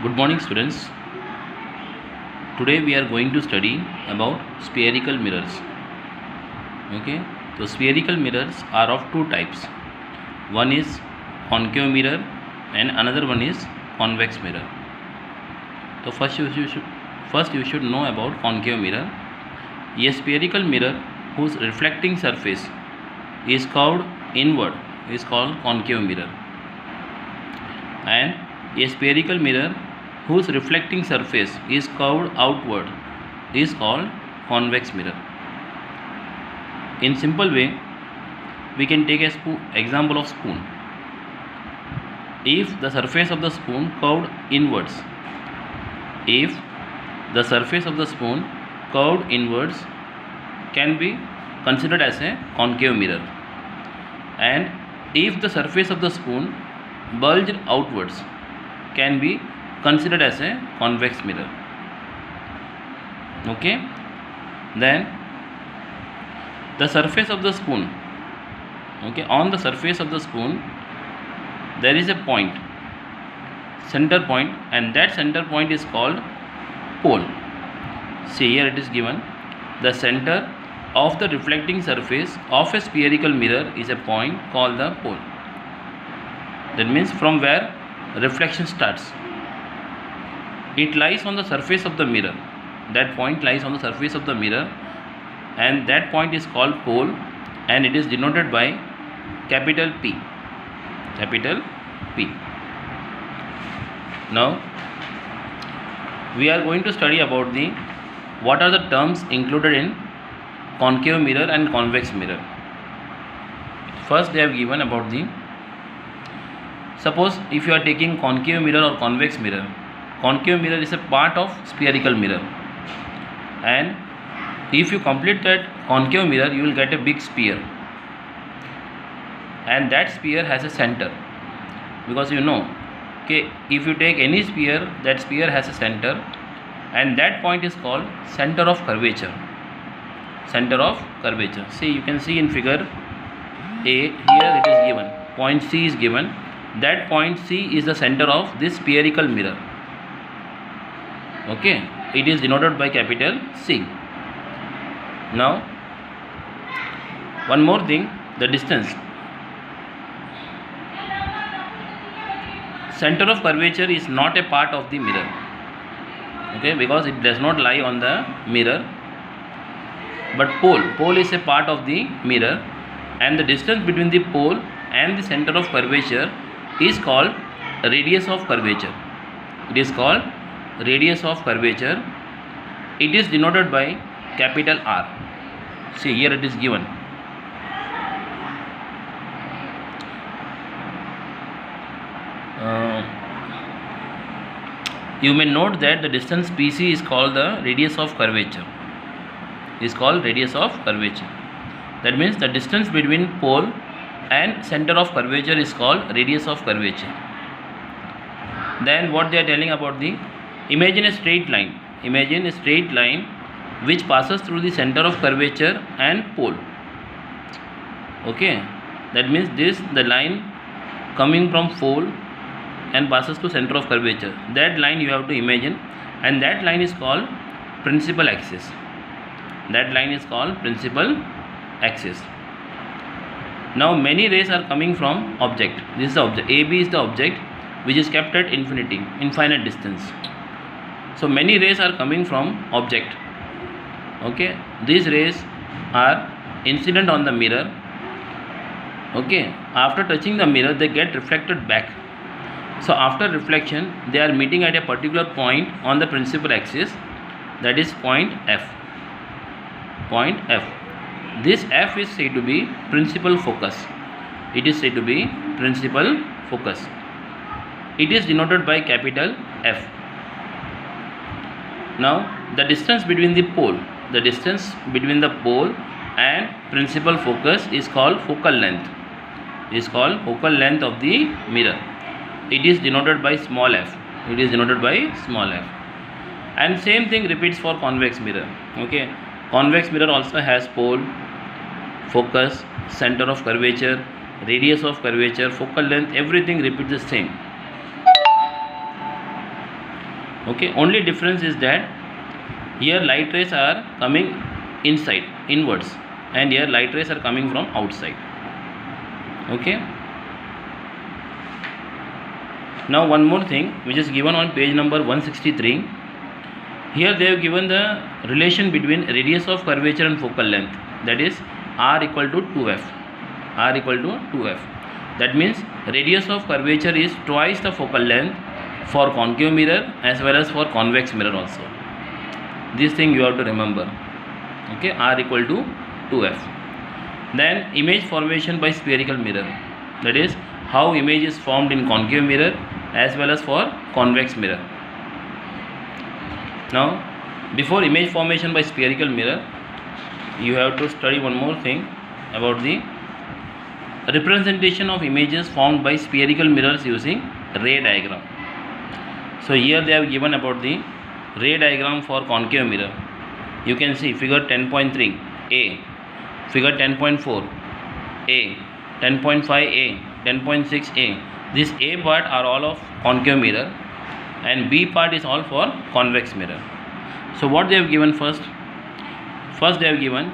Good morning, students. Today we are going to study about spherical mirrors. Okay, so spherical mirrors are of two types. One is concave mirror and another one is convex mirror. So first you should know about concave mirror. A spherical mirror whose reflecting surface is curved inward is called concave mirror, and a spherical mirror whose reflecting surface is curved outward is called convex mirror. In simple way, we can take a example of spoon. If the surface of the spoon curved inwards, if the surface of the spoon curved inwards can be considered as a concave mirror, and if the surface of the spoon bulged outwards can be considered as a convex mirror. Okay, then the surface of the spoon, okay, on the surface of the spoon there is a point, center point, and that center point is called pole. See, here it is given, the center of the reflecting surface of a spherical mirror is a point called the pole. That means from where reflection starts. It lies on the surface of the mirror. That point lies on the surface of the mirror, and that point is called pole, and it is denoted by capital P. Capital P. Now we are going to study about what are the terms included in concave mirror and convex mirror. First, they have given about suppose if you are taking concave mirror or convex mirror. Concave mirror is a part of spherical mirror, and if you complete that concave mirror, you will get a big sphere, and that sphere has a center, because you know, okay, if you take any sphere, that sphere has a center, and that point is called center of curvature. Center of curvature. See, you can see in figure A, here it is given, point C is given. That point C is the center of this spherical mirror. Okay, it is denoted by capital C. Now one more thing, the distance. Center of curvature is not a part of the mirror, okay, because it does not lie on the mirror, but pole is a part of the mirror, and the distance between the pole and the center of curvature is called radius of curvature. It is called radius of curvature. It is denoted by capital R. See, here it is given. You may note that the distance PC is called the radius of curvature. Is called radius of curvature. That means the distance between pole and center of curvature is called radius of curvature. Then what they are telling about imagine a straight line. Imagine a straight line which passes through the center of curvature and pole. Okay, that means the line coming from pole and passes to center of curvature. That line you have to imagine, and that line is called principal axis. That line is called principal axis. Now many rays are coming from object. This is the object. AB is the object which is kept at infinite distance. So many rays are coming from object. Okay, these rays are incident on the mirror. Okay, after touching the mirror they get reflected back. So after reflection they are meeting at a particular point on the principal axis, that is point F. Point F. This F is said to be principal focus. It is said to be principal focus. It is denoted by capital F. Now the distance between the pole, and principal focus is called focal length. It is called focal length of the mirror. It is denoted by small f. It is denoted by small f. And same thing repeats for convex mirror. Okay, convex mirror also has pole, focus, center of curvature, radius of curvature, focal length, everything repeats the same. Okay, only difference is that here light rays are coming inside, inwards, and here light rays are coming from outside. Okay. Now one more thing which is given on page number 163. Here they have given the relation between radius of curvature and focal length, that is r equal to 2f. R equal to 2f. That means radius of curvature is twice the focal length for concave mirror as well as for convex mirror also. This thing you have to remember. Okay, r equal to 2f. Then image formation by spherical mirror, that is how image is formed in concave mirror as well as for convex mirror. Now before image formation by spherical mirror, you have to study one more thing about the representation of images formed by spherical mirrors using ray diagram. So here they have given about the ray diagram for concave mirror. You can see figure 10.3 A, figure 10.4 A, 10.5 A, 10.6 A. This A part are all of concave mirror and B part is all for convex mirror. So what they have given first? First they have given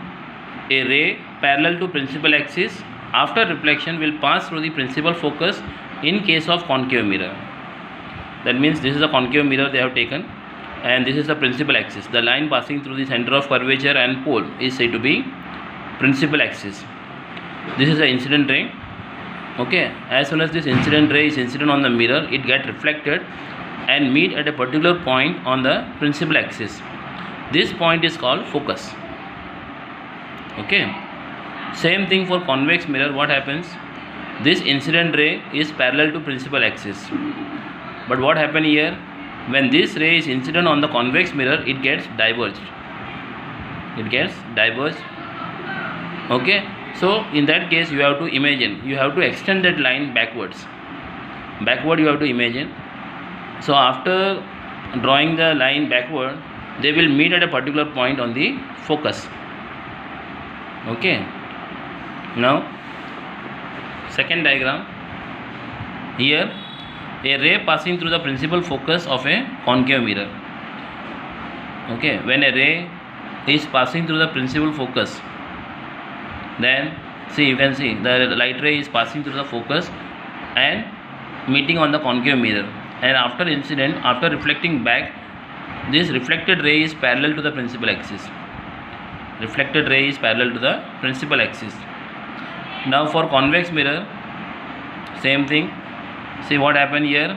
a ray parallel to principal axis after reflection will pass through the principal focus in case of concave mirror. That means this is a concave mirror they have taken and this is the principal axis. The line passing through the center of curvature and pole is said to be principal axis. This is the incident ray. Okay, as soon as this incident ray is incident on the mirror, it gets reflected and meet at a particular point on the principal axis. This point is called focus. Okay, same thing for convex mirror. What happens? This incident ray is parallel to principal axis, but what happen here? When this ray is incident on the convex mirror, it gets diverged. It gets diverged. Okay, so in that case you have to imagine, you have to extend that line backwards. Backward you have to imagine. So after drawing the line backward, they will meet at a particular point on the focus. Okay. Now second diagram. Here a ray passing through the principal focus of a concave mirror. Okay, when a ray is passing through the principal focus, then see, you can see the light ray is passing through the focus and meeting on the concave mirror, and after incident, after reflecting back, this reflected ray is parallel to the principal axis. Reflected ray is parallel to the principal axis. Now for convex mirror, same thing. See what happened here.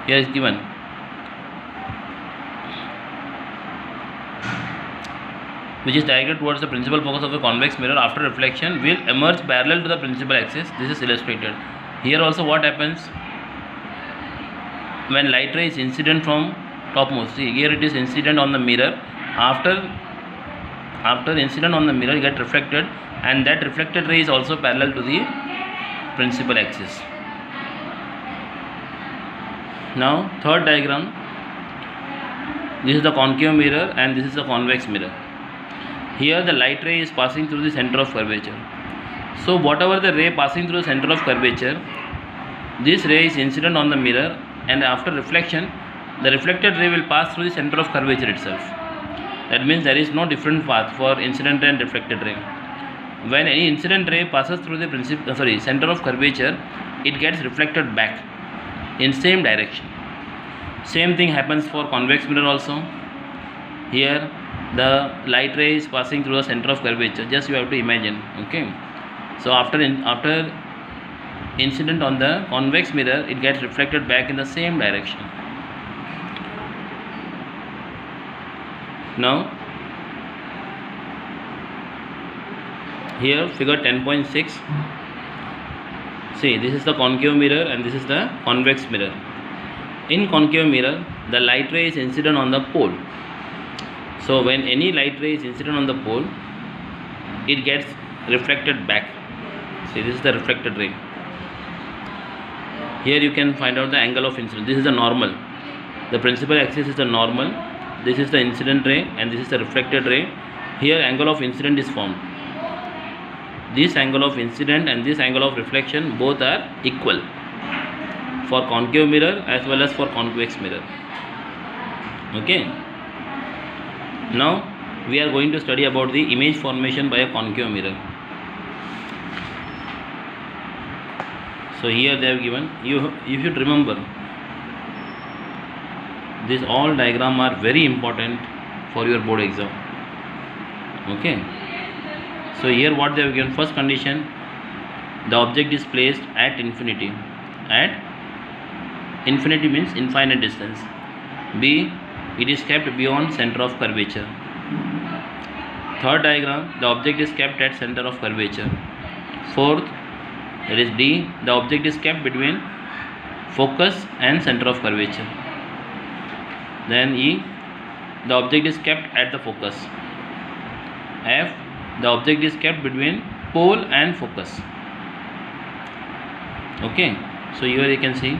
Here is given which is directed towards the principal focus of the convex mirror after reflection will emerge parallel to the principal axis. This is illustrated. Here also what happens when light ray is incident from topmost. See, here it is incident on the mirror. After incident on the mirror, it get reflected, and that reflected ray is also parallel to the principal axis. Now third diagram. This is the concave mirror and this is the convex mirror. Here the light ray is passing through the center of curvature. So whatever the ray passing through the center of curvature, this ray is incident on the mirror, and after reflection, the reflected ray will pass through the center of curvature itself. That means there is no different path for incident ray and reflected ray. When any incident ray passes through the center of curvature, it gets reflected back in same direction. Same thing happens for convex mirror also. Here the light ray is passing through the center of curvature. Just you have to imagine. Okay, so after incident on the convex mirror, it gets reflected back in the same direction. Now here figure 10.6. See, this is the concave mirror and this is the convex mirror. In concave mirror, the light ray is incident on the pole. So when any light ray is incident on the pole, it gets reflected back. See, this is the reflected ray. Here you can find out the angle of incidence. This is the normal. The principal axis is the normal. This is the incident ray and this is the reflected ray. Here angle of incident is formed. This angle of incident and this angle of reflection both are equal for concave mirror as well as for convex mirror. Okay, now we are going to study about the image formation by a concave mirror. So here they have given you should remember this all diagram are very important for your board exam. Okay, so here what they have given, first condition, the object is placed at infinity. At infinity means infinite distance. B, it is kept beyond center of curvature. Third diagram, the object is kept at center of curvature. Fourth, that is D, the object is kept between focus and center of curvature. Then E, the object is kept at the focus. F, the object is kept between pole and focus. Okay, so here you can see,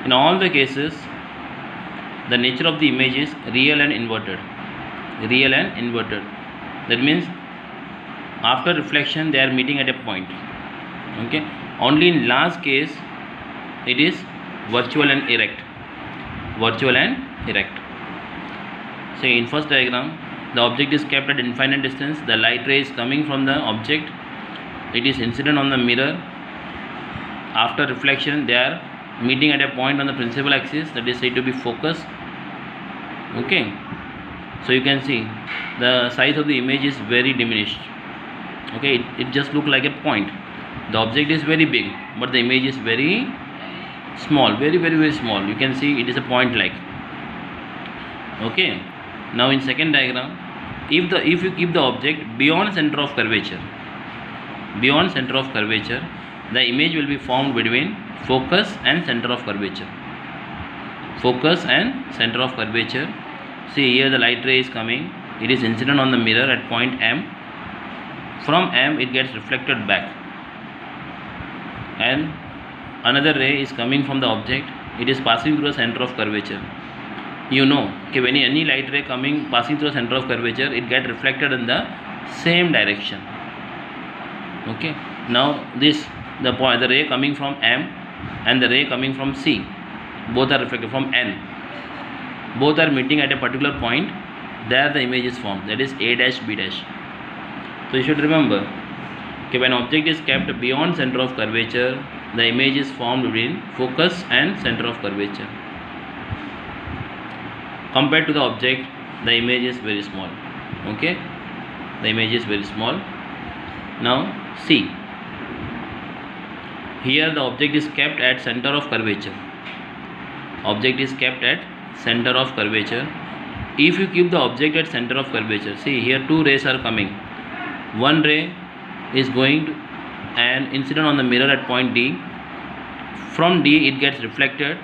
in all the cases the nature of the image is real and inverted. Real and inverted, that means after reflection they are meeting at a point. Okay, only in last case it is virtual and erect. Virtual and erect. So in first diagram, the object is kept at infinite distance, the light ray is coming from the object, it is incident on the mirror. After reflection they are meeting at a point on the principal axis, that is said to be focus. Okay, so you can see the size of the image is very diminished. Okay, it just look like a point. The object is very big but the image is very small, very small. You can see it is a point like. Okay, now in second diagram, if you keep the object beyond center of curvature, the image will be formed between focus and center of curvature. Focus and center of curvature. See here the light ray is coming, it is incident on the mirror at point M. From M it gets reflected back, and another ray is coming from the object, it is passing through the center of curvature. You know कि when any light ray passing through the center of curvature, it get reflected in the same direction. Okay, now the ray coming from M and the ray coming from C, both are reflected from N, both are meeting at a particular point, there the image is formed, that is A dash B dash. So you should remember that when object is kept beyond center of curvature, the image is formed between focus and center of curvature. Compared to the object, the image is very small. Okay, the image is very small. Now C, here the object is kept at center of curvature. Object is kept at center of curvature. If you keep the object at center of curvature, see here two rays are coming. One ray is going to and incident on the mirror at point D. From D it gets reflected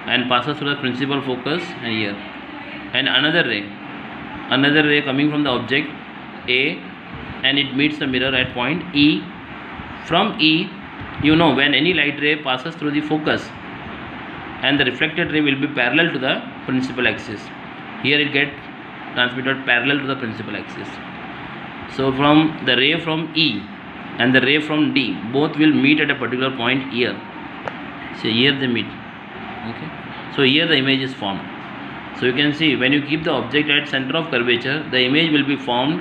and passes through the principal focus and here. And another ray coming from the object A, and it meets the mirror at point E. From E, you know, when any light ray passes through the focus and the reflected ray will be parallel to the principal axis. Here it gets transmitted parallel to the principal axis. So from the ray from E and the ray from D, both will meet at a particular point here. So here they meet. Okay, so here the image is formed. So you can see when you keep the object at center of curvature, the image will be formed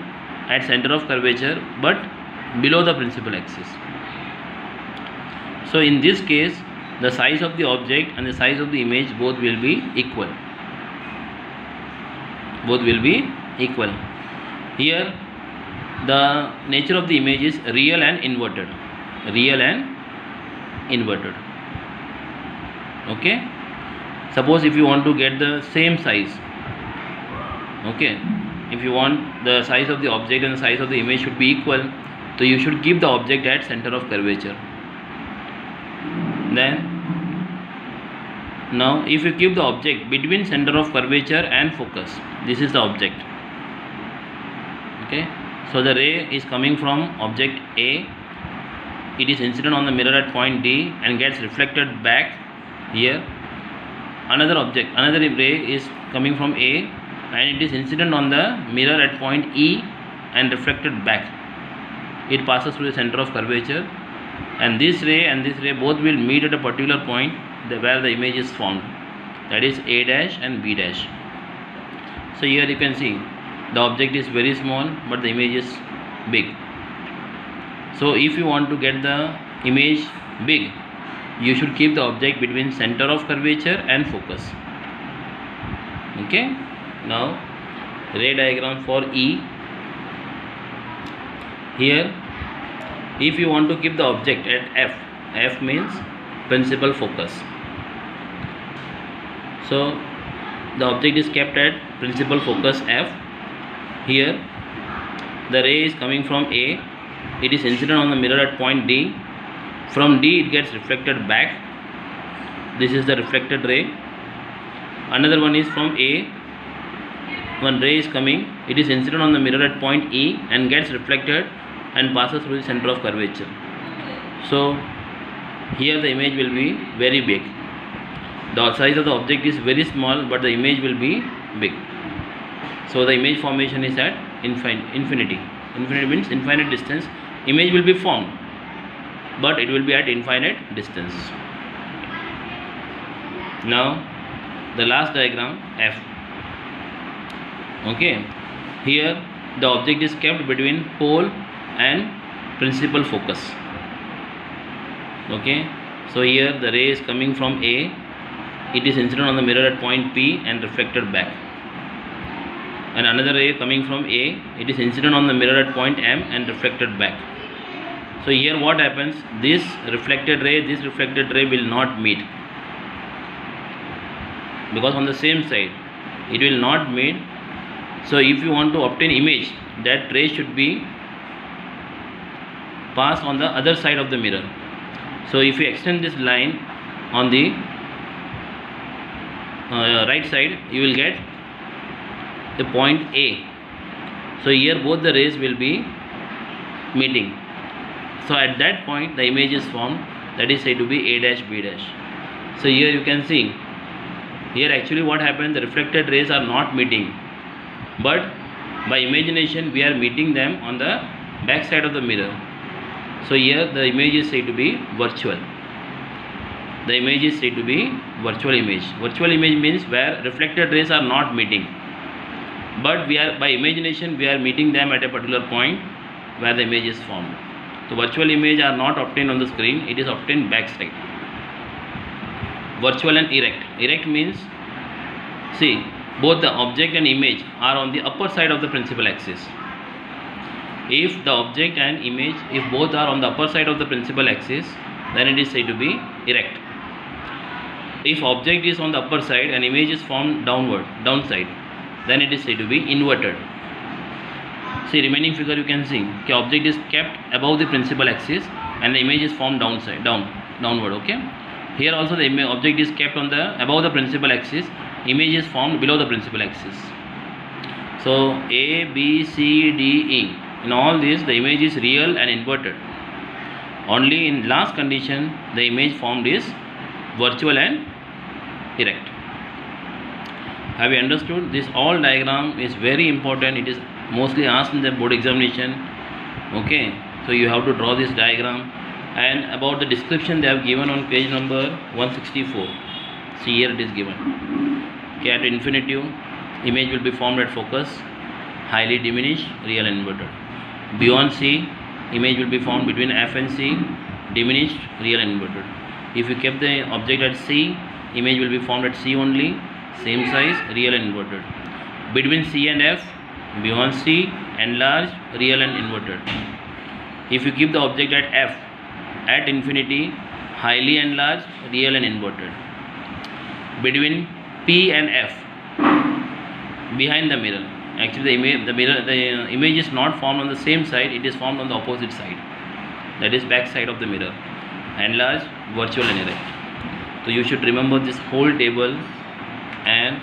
at center of curvature but below the principal axis. So in this case, the size of the object and the size of the image both will be equal. Both will be equal. Here the nature of the image is real and inverted. Real and inverted. Okay, suppose if you want to get the same size, okay, if you want the size of the object and the size of the image should be equal, so you should keep the object at center of curvature. Then now if you keep the object between center of curvature and focus, this is the object. Okay, so the ray is coming from object A, it is incident on the mirror at point D and gets reflected back here. Another ray is coming from A and it is incident on the mirror at point E and reflected back. It passes through the center of curvature, and this ray both will meet at a particular point where the image is formed. that is A dash and B dash. So here you can see the object is very small but the image is big. So if you want to get the image big, you should keep the object between center of curvature and focus. Okay, now ray diagram for E. Here if you want to keep the object at F, F means principal focus. So the object is kept at principal focus F. Here the ray is coming from A, it is incident on the mirror at point D. From D it gets reflected back. This is the reflected ray. Another one is from A, one ray is coming, it is incident on the mirror at point E and gets reflected and passes through the center of curvature. So here the image will be very big. The size of the object is very small but the image will be big. So the image formation is at infinity. Infinity means infinite distance. Image will be formed but it will be at infinite distance. Now the last diagram, F. Okay, here the object is kept between pole and principal focus. Okay, so here the ray is coming from A, it is incident on the mirror at point P and reflected back. And another ray coming from A, it is incident on the mirror at point M and reflected back. So here what happens, this reflected ray will not meet, because on the same side it will not meet. So if you want to obtain image, that ray should be passed on the other side of the mirror. So if you extend this line on the right side, you will get the point A. So here both the rays will be meeting. So at that point the image is formed, that is said to be A dash B dash. So here you can see, here actually what happened, the reflected rays are not meeting, but by imagination we are meeting them on the back side of the mirror. So here the image is said to be virtual. The image is said to be virtual image. Virtual image means where reflected rays are not meeting, but we are by imagination we are meeting them at a particular point where the image is formed. So virtual image are not obtained on the screen, it is obtained backside. Virtual and erect. Erect means, see, both the object and image are on the upper side of the principal axis. If the object and image, if both are on the upper side of the principal axis, then it is said to be erect. If object is on the upper side and image is formed downside, then it is said to be inverted. See, remaining figure you can see, the object is kept above the principal axis and the image is formed downward. Okay. Here also the object is kept on the above the principal axis, image is formed below the principal axis. So A, B, C, D, E, in all these the image is real and inverted. Only in last condition the image formed is virtual and erect. Have you understood? This all diagram is very important. It is mostly asked in the board examination. Okay, so you have to draw this diagram. And about the description they have given on page number 164. See, here it is given. Okay, at infinitive, image will be formed at focus, highly diminished, real and inverted. Beyond C, image will be formed between F and C, diminished, real and inverted. If you kept the object at C, image will be formed at C only, same size, real and inverted. Between C and F, beyond C, enlarged, real and inverted. If you keep the object at F, at infinity, highly enlarged, real and inverted. Between P and F, behind the mirror, actually the image is not formed on the same side, it is formed on the opposite side, that is back side of the mirror. Enlarged, virtual and erect. So you should remember this whole table. And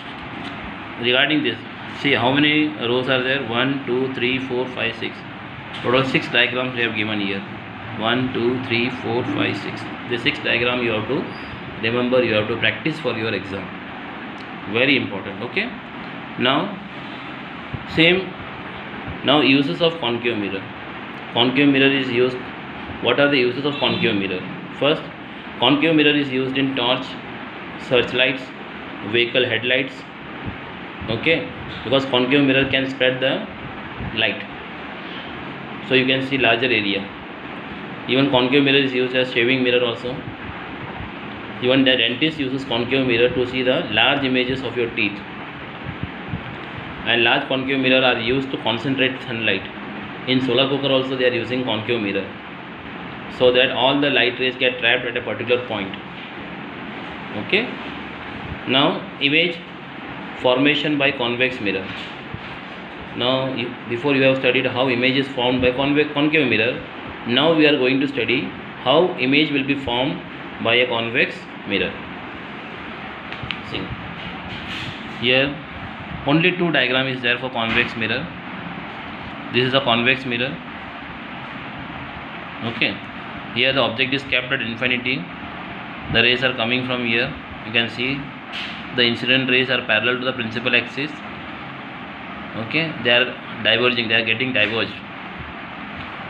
regarding this, see how many rows are there, 1, 2, 3, 4, 5, 6, total 6 diagrams they have given here. 1, 2, 3, 4, 5, 6. The 6th diagram you have to remember, you have to practice for your exam. Very important. Okay. Now uses of concave mirror. Concave mirror is used. What are the uses of concave mirror? First, concave mirror is used in torch, searchlights, vehicle headlights. Okay, because concave mirror can spread the light, so you can see larger area. Even concave mirror is used as shaving mirror also. Even the dentist uses concave mirror to see the large images of your teeth. And large concave mirror are used to concentrate sunlight. In solar cooker also they are using concave mirror, so that all the light rays get trapped at a particular point. Okay. Now image formation by convex mirror. Now before you have studied how image is formed by concave mirror. Now we are going to study how image will be formed by a convex mirror. See, here only two diagram is there for convex mirror. This is a convex mirror. Okay, here the object is kept at infinity. The rays are coming from here. You can see the incident rays are parallel to the principal axis. Okay, they are diverging, they are getting diverged.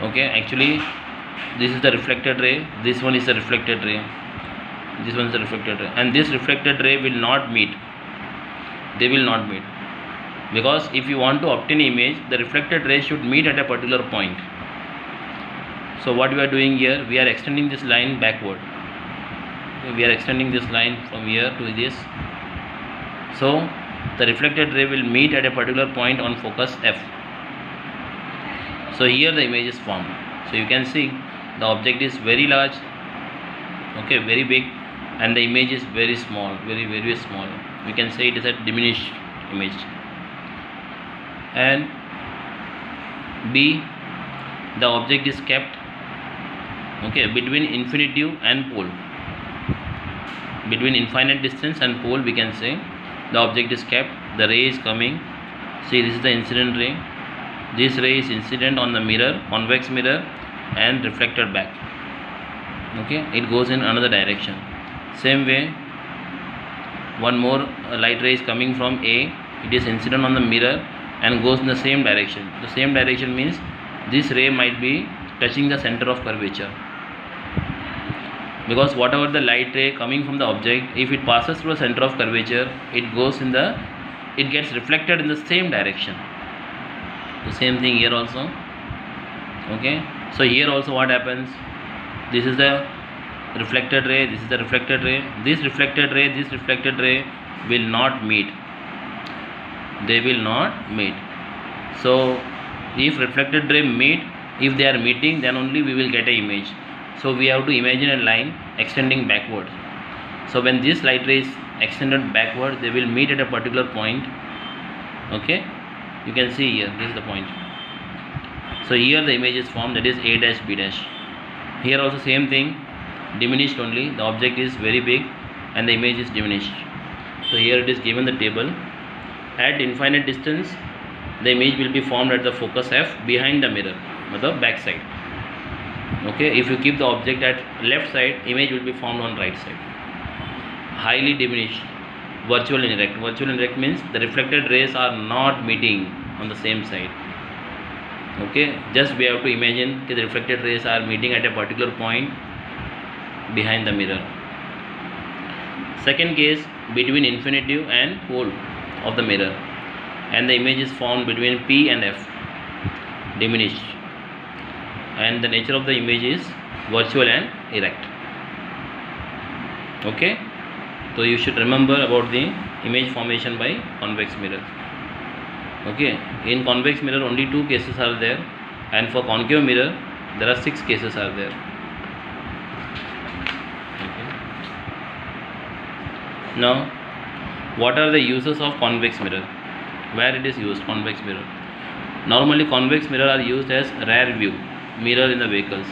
Okay, actually this is the reflected ray, this one is the reflected ray, this one is the reflected ray, and this reflected ray will not meet. They will not meet, because if you want to obtain image, the reflected ray should meet at a particular point. So what we are doing here, we are extending this line backward. We are extending this line from here to this. So the reflected ray will meet at a particular point on focus F. So here the image is formed. So you can see the object is very large, okay, very big, and the image is very small, very small. We can say it is a diminished image. And B, the object is kept, okay, between infinitive and pole. Between infinite distance and pole, we can say the object is kept. The ray is coming. See, this is the incident ray. This ray is incident on the mirror, convex mirror, and reflected back. Okay, it goes in another direction. Same way, one more light ray is coming from A. It is incident on the mirror and goes in the same direction. The same direction means this ray might be touching the center of curvature, because whatever the light ray coming from the object, if it passes through the center of curvature, it gets reflected in the same direction. The same thing here also. Okay, so here also what happens, this is the reflected ray, this is the reflected ray, this reflected ray will not meet. They will not meet. So if reflected ray meet, if they are meeting, then only we will get an image. So we have to imagine a line extending backward. So when this light ray is extended backward, they will meet at a particular point. Okay, you can see here, this is the point. So here the image is formed, that is A dash B dash. Here also same thing, diminished only. The object is very big and the image is diminished. So here it is given the table. At infinite distance, the image will be formed at the focus F behind the mirror, the back side. Okay, if you keep the object at left side, image will be formed on right side. Highly diminished, virtual indirect. Virtual indirect means the reflected rays are not meeting on the same side. Okay, just we have to imagine that the reflected rays are meeting at a particular point behind the mirror. Second case, between infinitive and pole of the mirror, and the image is formed between P and F, diminished, and the nature of the image is virtual and erect. Okay, so you should remember about the image formation by convex mirror. Okay, in convex mirror only 2 cases are there, and for concave mirror there are 6 cases are there. Okay. Now what are the uses of convex mirror? Where it is used, convex mirror? Normally convex mirror are used as rear view mirror in the vehicles.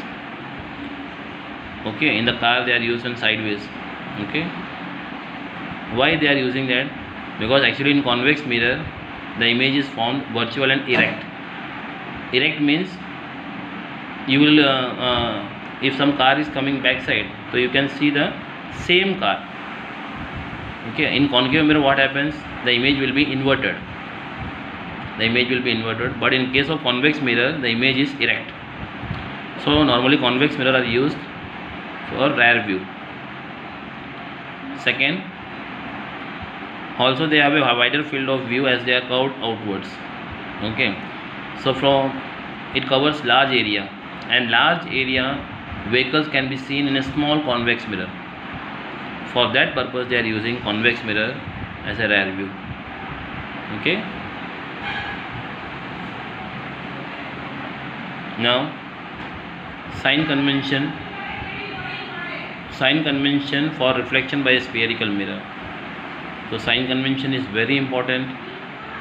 Okay, in the car they are used in sideways. Okay, why they are using that? Because actually in convex mirror the image is formed virtual and erect. Erect means you will if some car is coming backside, so you can see the same car. Okay, in concave mirror what happens, the image will be inverted. The image will be inverted, but in case of convex mirror the image is erect. So normally convex mirror are used for rear view. Second, Also they have a wider field of view as they are curved outwards. Okay, so from it covers large area, and large area vehicles can be seen in a small convex mirror. For that purpose they are using convex mirror as a rear view. Okay, now sign convention for reflection by a spherical mirror. So sign convention is very important.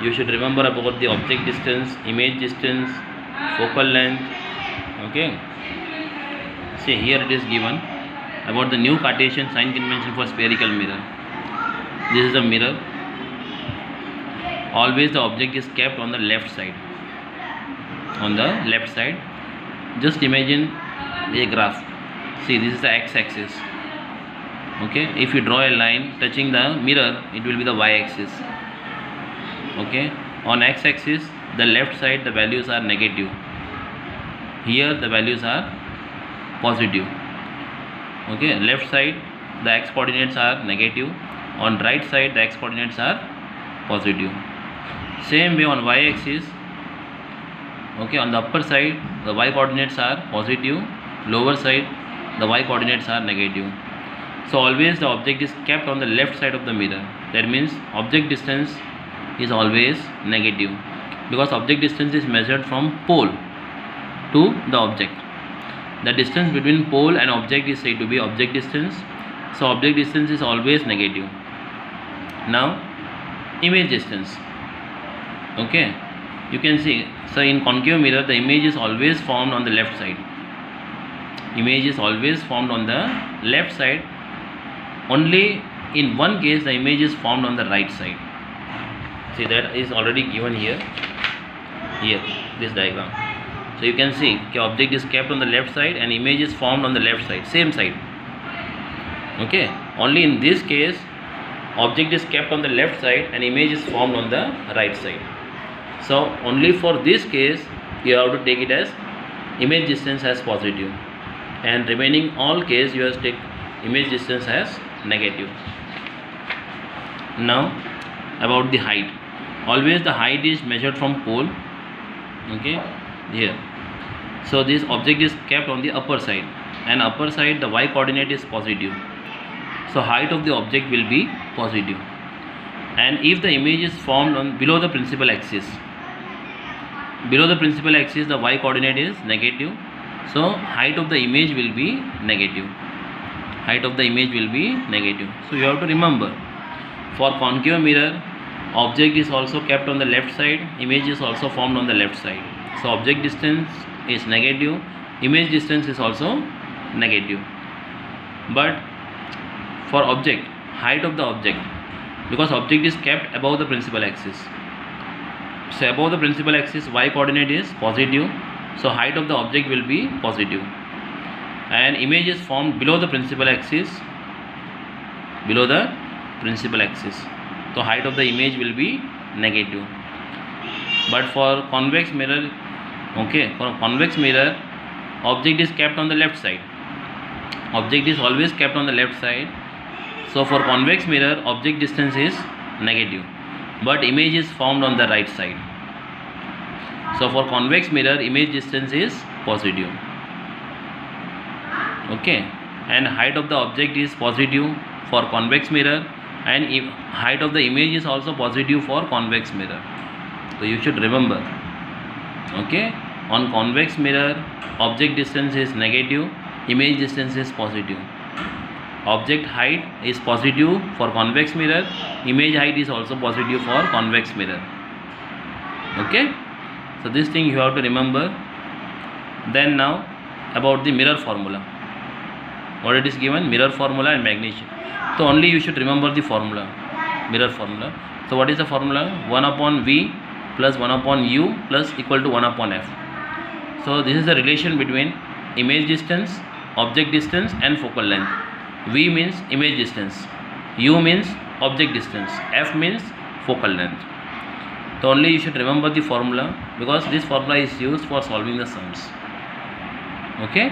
You should remember about the object distance, image distance, focal length. Okay, see here it is given about the new Cartesian sign convention for spherical mirror. This is a mirror. Always the object is kept on the left side. Just imagine a graph. See, this is the x-axis. Okay, if you draw a line touching the mirror, it will be the y-axis. Okay, on x-axis the left side the values are negative, here the values are positive. Okay, left side the x coordinates are negative, on right side the x coordinates are positive. Same way on y-axis. Okay, on the upper side the y coordinates are positive, lower side the y coordinates are negative. So always the object is kept on the left side of the mirror. That means object distance is always negative, because object distance is measured from pole to the object. The distance between pole and object is said to be object distance. So object distance is always negative. Now image distance. Okay, you can see, so in concave mirror the image is always formed on the left side. Image is always formed on the left side. Only in one case the image is formed on the right side. See, that is already given here, this diagram. So you can see the object is kept on the left side and image is formed on the left side, same side. Okay, only in this case object is kept on the left side and image is formed on the right side. So only for this case you have to take it as image distance as positive, and remaining all case you have to take image distance as negative. Now about the height. Always the height is measured from pole. Okay, here. So this object is kept on the upper side, and upper side the y coordinate is positive. So height of the object will be positive. And if the image is formed on below the principal axis, the y coordinate is negative. So height of the image will be negative. So you have to remember, for concave mirror object is also kept on the left side, image is also formed on the left side. So object distance is negative, image distance is also negative. But for object, height of the object, because object is kept above the principal axis, so above the principal axis y coordinate is positive, so height of the object will be positive. And image is formed below the principal axis, so height of the image will be negative. But for convex mirror, okay, for convex mirror object is kept on the left side, object is always kept on the left side. So for convex mirror object distance is negative, but image is formed on the right side. So for convex mirror image distance is positive. Okay, and height of the object is positive for convex mirror, and height of the image is also positive for convex mirror. So you should remember. Okay, on convex mirror object distance is negative, image distance is positive. Object height is positive for convex mirror, image height is also positive for convex mirror. Okay, so this thing you have to remember. Then now about the mirror formula. What it is given, mirror formula and magnitude. So only you should remember the formula, mirror formula. So what is the formula? 1 upon V plus 1 upon U plus equal to 1 upon F. So this is the relation between image distance, object distance and focal length. V means image distance, U means object distance, F means focal length. So only you should remember the formula, because this formula is used for solving the sums. Okay.